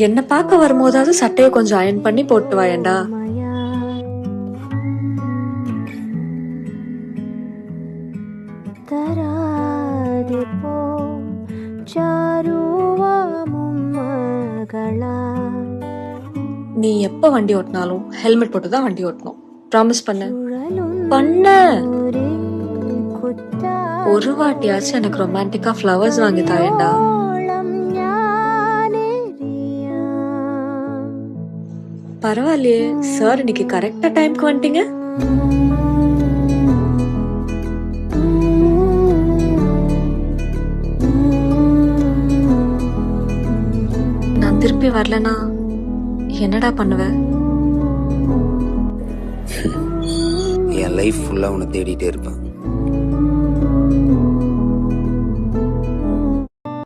என்ன பார்க்க வரும்போதாவது சட்டையை கொஞ்சம் அயன் பண்ணி போட்டு வாயேண்டா. நீ எப்ப வண்டி ஓட்டினாலும் ஹெல்மெட் போட்டு தான் வண்டி ஓட்டணும். ப்ராமிஸ் பண்ண பண்ண. ஒரு வாட்டியாச்சும் எனக்கு ரொமான்டிக்கா ஃப்ளவர்ஸ் வாங்கி தாயேண்டா. பரவாயில்லையே சார், இன்னைக்கு கரெக்டா டைம்க்கு வந்துட்டீங்க. நான் திருப்பி வரலனா என்னடா பண்ணுவ? என் லைஃப் ஃபுல்லா உன்னை தேடிட்டே இருப்பேன்.